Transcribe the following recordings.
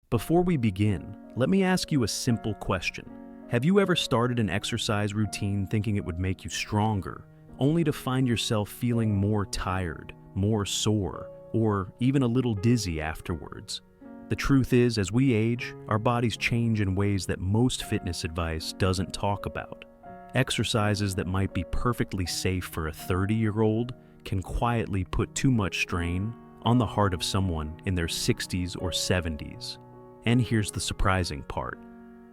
Before we begin, let me ask you a simple question. Have you ever started an exercise routine thinking it would make you stronger, only to find yourself feeling more tired, more sore, or even a little dizzy afterwards? The truth is, as we age, our bodies change in ways that most fitness advice doesn't talk about. Exercises that might be perfectly safe for a 30-year-old can quietly put too much strain on the heart of someone in their 60s or 70s. And here's the surprising part.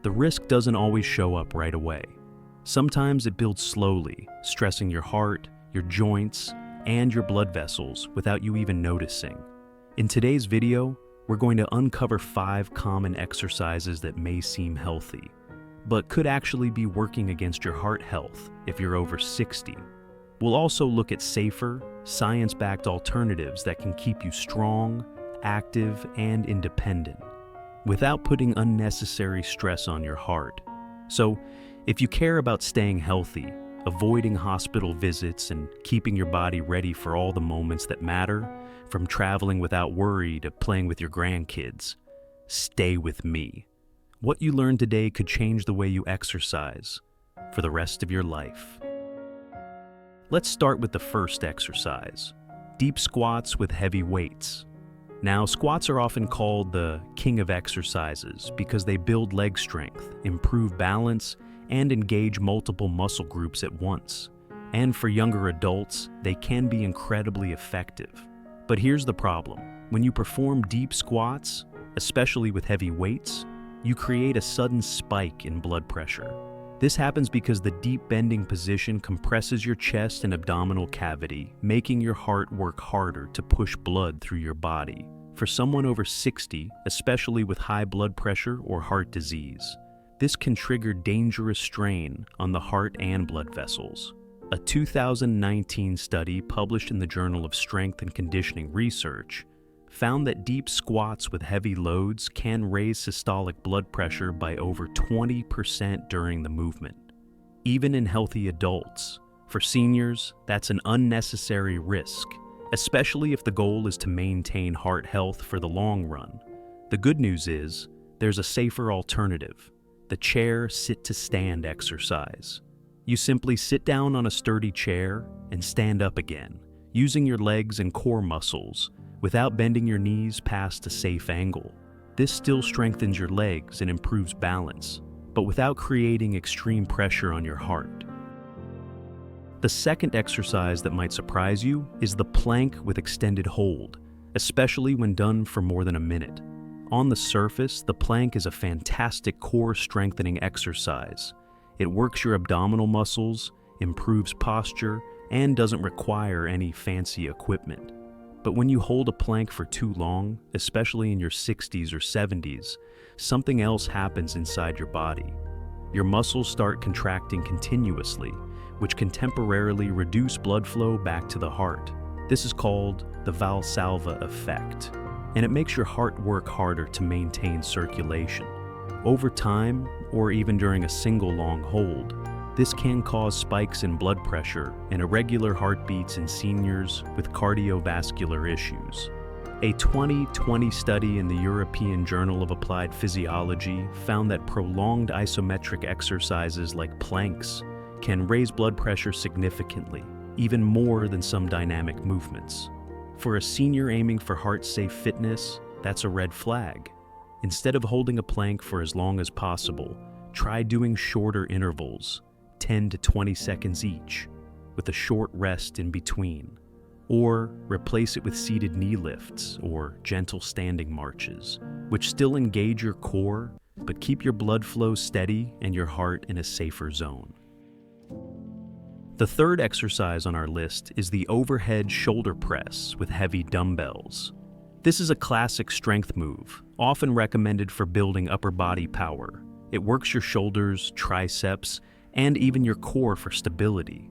The risk doesn't always show up right away. Sometimes it builds slowly, stressing your heart, your joints, and your blood vessels without you even noticing. In today's video, we're going to uncover 5 common exercises that may seem healthy, but could actually be working against your heart health if you're over 60. We'll also look at safer, science-backed alternatives that can keep you strong, active, and independent, without putting unnecessary stress on your heart. So, if you care about staying healthy, avoiding hospital visits, and keeping your body ready for all the moments that matter, from traveling without worry to playing with your grandkids, stay with me. What you learn today could change the way you exercise for the rest of your life. Let's start with the first exercise, deep squats with heavy weights. Now, squats are often called the king of exercises because they build leg strength, improve balance, and engage multiple muscle groups at once. And for younger adults, they can be incredibly effective. But here's the problem. When you perform deep squats, especially with heavy weights, you create a sudden spike in blood pressure. This happens because the deep bending position compresses your chest and abdominal cavity, making your heart work harder to push blood through your body. For someone over 60, especially with high blood pressure or heart disease, this can trigger dangerous strain on the heart and blood vessels. A 2019 study published in the Journal of Strength and Conditioning Research found that deep squats with heavy loads can raise systolic blood pressure by over 20% during the movement, even in healthy adults. For seniors, that's an unnecessary risk, especially if the goal is to maintain heart health for the long run. The good news is, there's a safer alternative, the chair sit-to-stand exercise. You simply sit down on a sturdy chair and stand up again, using your legs and core muscles, without bending your knees past a safe angle. This still strengthens your legs and improves balance, but without creating extreme pressure on your heart. The second exercise that might surprise you is the plank with extended hold, especially when done for more than a minute. On the surface, the plank is a fantastic core strengthening exercise. It works your abdominal muscles, improves posture, and doesn't require any fancy equipment. But when you hold a plank for too long, especially in your 60s or 70s, something else happens inside your body. Your muscles start contracting continuously, which can temporarily reduce blood flow back to the heart. This is called the Valsalva effect, and it makes your heart work harder to maintain circulation. Over time, or even during a single long hold, this can cause spikes in blood pressure and irregular heartbeats in seniors with cardiovascular issues. A 2020 study in the European Journal of Applied Physiology found that prolonged isometric exercises like planks can raise blood pressure significantly, even more than some dynamic movements. For a senior aiming for heart-safe fitness, that's a red flag. Instead of holding a plank for as long as possible, try doing shorter intervals, 10 to 20 seconds each, with a short rest in between. Or replace it with seated knee lifts or gentle standing marches, which still engage your core, but keep your blood flow steady and your heart in a safer zone. The third exercise on our list is the overhead shoulder press with heavy dumbbells. This is a classic strength move, often recommended for building upper body power. It works your shoulders, triceps, and even your core for stability.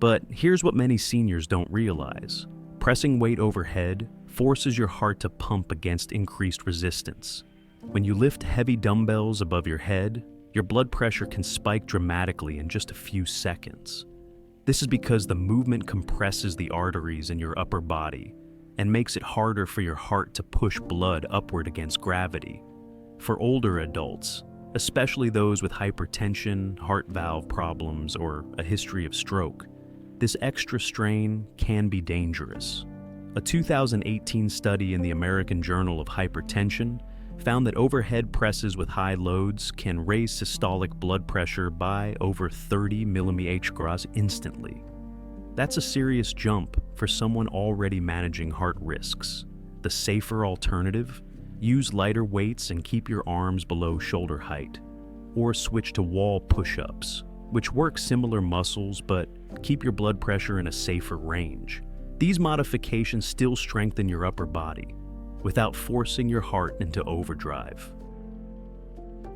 But here's what many seniors don't realize. Pressing weight overhead forces your heart to pump against increased resistance. When you lift heavy dumbbells above your head, your blood pressure can spike dramatically in just a few seconds. This is because the movement compresses the arteries in your upper body and makes it harder for your heart to push blood upward against gravity. For older adults, especially those with hypertension, heart valve problems, or a history of stroke, this extra strain can be dangerous. A 2018 study in the American Journal of Hypertension found that overhead presses with high loads can raise systolic blood pressure by over 30 mmHg Gras instantly. That's a serious jump for someone already managing heart risks. The safer alternative? Use lighter weights and keep your arms below shoulder height. Or switch to wall push-ups, which work similar muscles but keep your blood pressure in a safer range. These modifications still strengthen your upper body without forcing your heart into overdrive.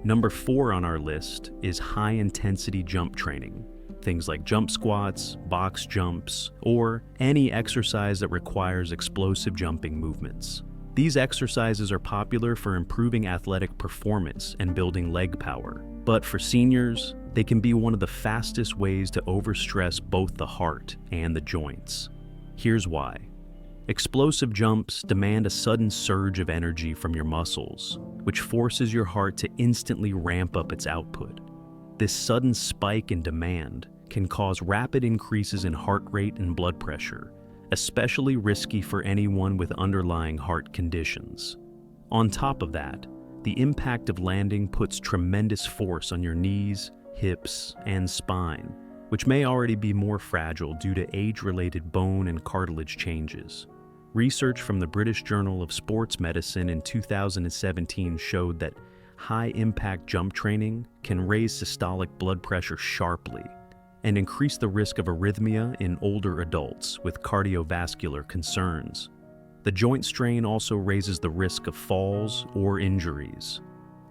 Number 4 on our list is high-intensity jump training. Things like jump squats, box jumps, or any exercise that requires explosive jumping movements. These exercises are popular for improving athletic performance and building leg power. But for seniors, they can be one of the fastest ways to overstress both the heart and the joints. Here's why. Explosive jumps demand a sudden surge of energy from your muscles, which forces your heart to instantly ramp up its output. This sudden spike in demand can cause rapid increases in heart rate and blood pressure, especially risky for anyone with underlying heart conditions. On top of that, the impact of landing puts tremendous force on your knees, hips, and spine, which may already be more fragile due to age-related bone and cartilage changes. Research from the British Journal of Sports Medicine in 2017 showed that high-impact jump training can raise systolic blood pressure sharply and increase the risk of arrhythmia in older adults with cardiovascular concerns. The joint strain also raises the risk of falls or injuries.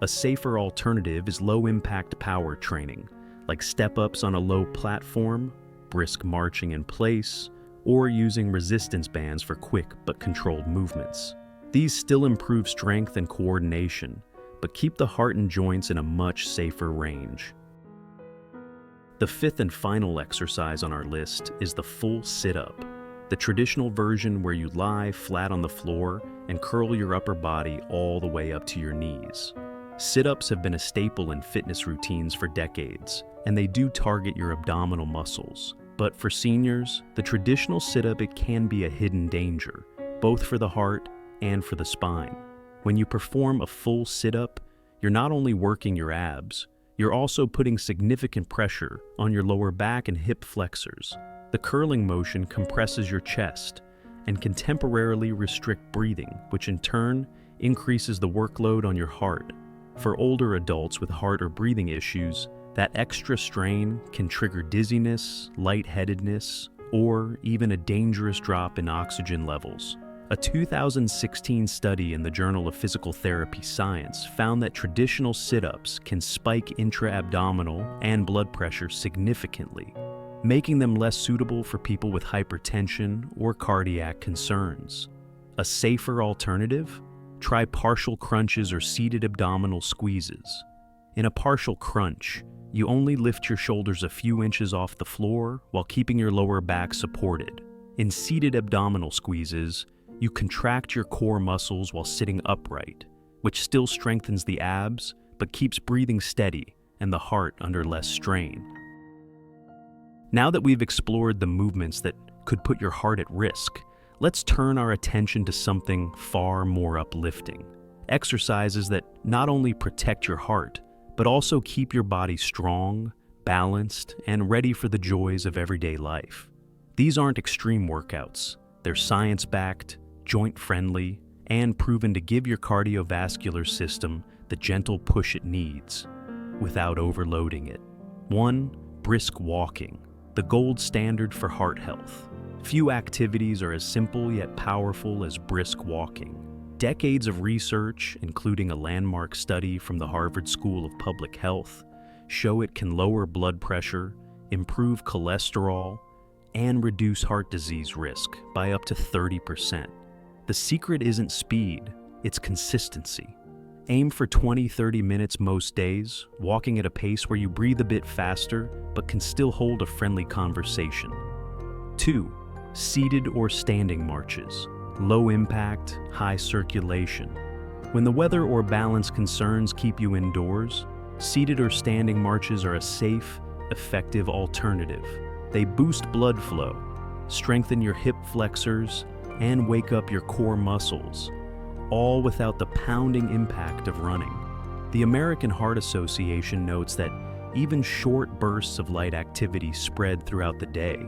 A safer alternative is low-impact power training, like step-ups on a low platform, brisk marching in place, or using resistance bands for quick but controlled movements. These still improve strength and coordination, but keep the heart and joints in a much safer range. The 5th and final exercise on our list is the full sit-up, the traditional version where you lie flat on the floor and curl your upper body all the way up to your knees. Sit-ups have been a staple in fitness routines for decades, and they do target your abdominal muscles. But for seniors, the traditional sit-up, it can be a hidden danger, both for the heart and for the spine. When you perform a full sit-up, you're not only working your abs, you're also putting significant pressure on your lower back and hip flexors. The curling motion compresses your chest and can temporarily restrict breathing, which in turn increases the workload on your heart. For older adults with heart or breathing issues, that extra strain can trigger dizziness, lightheadedness, or even a dangerous drop in oxygen levels. A 2016 study in the Journal of Physical Therapy Science found that traditional sit-ups can spike intra-abdominal and blood pressure significantly, making them less suitable for people with hypertension or cardiac concerns. A safer alternative? Try partial crunches or seated abdominal squeezes. In a partial crunch, you only lift your shoulders a few inches off the floor while keeping your lower back supported. In seated abdominal squeezes, you contract your core muscles while sitting upright, which still strengthens the abs but keeps breathing steady and the heart under less strain. Now that we've explored the movements that could put your heart at risk, let's turn our attention to something far more uplifting. Exercises that not only protect your heart, but also keep your body strong, balanced, and ready for the joys of everyday life. These aren't extreme workouts. They're science-backed, joint-friendly, and proven to give your cardiovascular system the gentle push it needs, without overloading it. 1. Brisk walking, the gold standard for heart health. Few activities are as simple yet powerful as brisk walking. Decades of research, including a landmark study from the Harvard School of Public Health, show it can lower blood pressure, improve cholesterol, and reduce heart disease risk by up to 30%. The secret isn't speed, it's consistency. Aim for 20-30 minutes most days, walking at a pace where you breathe a bit faster but can still hold a friendly conversation. 2. Seated or standing marches. Low impact, high circulation. When the weather or balance concerns keep you indoors, seated or standing marches are a safe, effective alternative. They boost blood flow, strengthen your hip flexors, and wake up your core muscles, all without the pounding impact of running. The American Heart Association notes that even short bursts of light activity spread throughout the day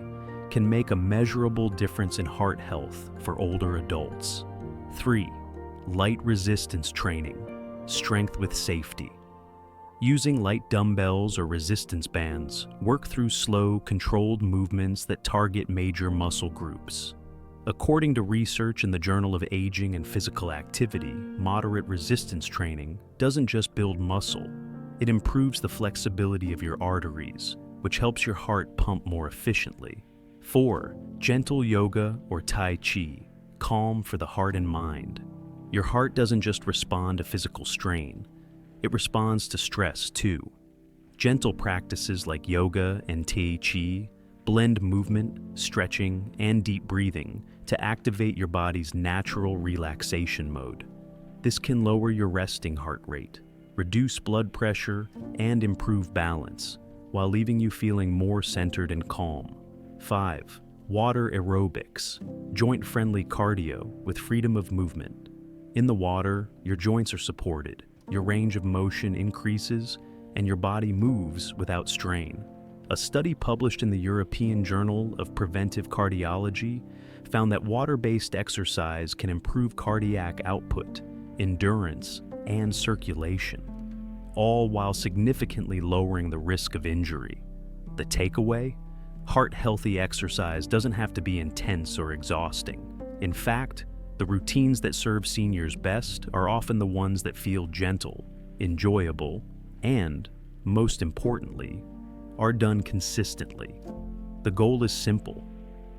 can make a measurable difference in heart health for older adults. 3. Light resistance training, strength with safety. Using light dumbbells or resistance bands, work through slow, controlled movements that target major muscle groups. According to research in the Journal of Aging and Physical Activity, moderate resistance training doesn't just build muscle, it improves the flexibility of your arteries, which helps your heart pump more efficiently. 4. Gentle yoga or Tai Chi, calm for the heart and mind. Your heart doesn't just respond to physical strain, it responds to stress too. Gentle practices like yoga and Tai Chi blend movement, stretching, and deep breathing to activate your body's natural relaxation mode. This can lower your resting heart rate, reduce blood pressure, and improve balance, while leaving you feeling more centered and calm. 5. Water aerobics, joint-friendly cardio with freedom of movement. In the water, your joints are supported, your range of motion increases, and your body moves without strain. A study published in the European Journal of Preventive Cardiology found that water-based exercise can improve cardiac output, endurance, and circulation, all while significantly lowering the risk of injury. The takeaway? Heart-healthy exercise doesn't have to be intense or exhausting. In fact, the routines that serve seniors best are often the ones that feel gentle, enjoyable, and, most importantly, are done consistently. The goal is simple: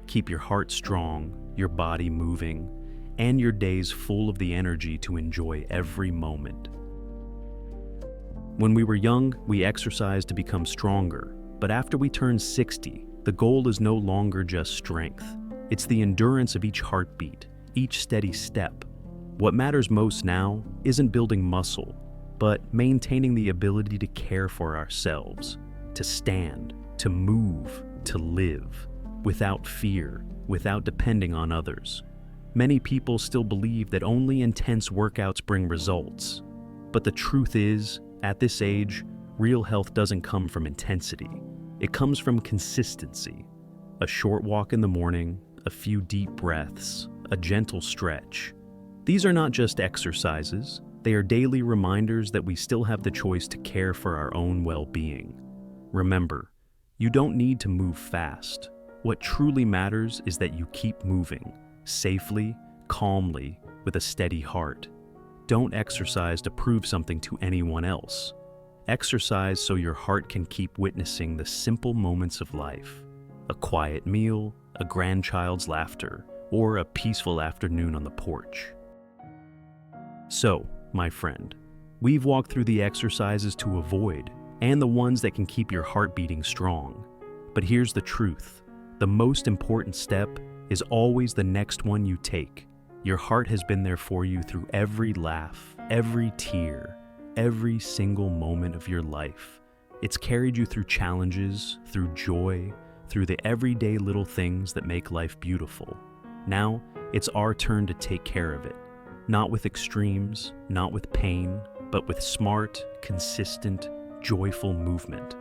keep your heart strong, your body moving, and your days full of the energy to enjoy every moment. When we were young, we exercised to become stronger, but after we turn 60, the goal is no longer just strength. It's the endurance of each heartbeat, each steady step. What matters most now isn't building muscle, but maintaining the ability to care for ourselves, to stand, to move, to live, without fear, without depending on others. Many people still believe that only intense workouts bring results. But the truth is, at this age, real health doesn't come from intensity. It comes from consistency. A short walk in the morning, a few deep breaths, a gentle stretch. These are not just exercises, they are daily reminders that we still have the choice to care for our own well-being. Remember, you don't need to move fast. What truly matters is that you keep moving, safely, calmly, with a steady heart. Don't exercise to prove something to anyone else. Exercise so your heart can keep witnessing the simple moments of life. A quiet meal, a grandchild's laughter, or a peaceful afternoon on the porch. So, my friend, we've walked through the exercises to avoid and the ones that can keep your heart beating strong. But here's the truth. The most important step is always the next one you take. Your heart has been there for you through every laugh, every tear, every single moment of your life. It's carried you through challenges, through joy, through the everyday little things that make life beautiful. Now, it's our turn to take care of it. Not with extremes, not with pain, but with smart, consistent, joyful movement.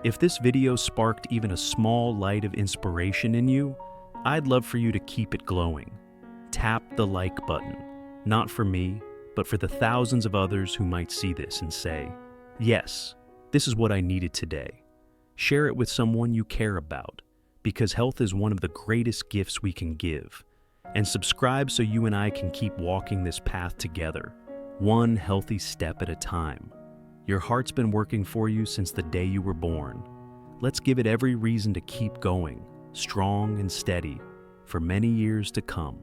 If this video sparked even a small light of inspiration in you, I'd love for you to keep it glowing. Tap the like button, not for me, but for the thousands of others who might see this and say, yes, this is what I needed today. Share it with someone you care about, because health is one of the greatest gifts we can give. And subscribe so you and I can keep walking this path together, one healthy step at a time. Your heart's been working for you since the day you were born. Let's give it every reason to keep going, strong and steady, for many years to come.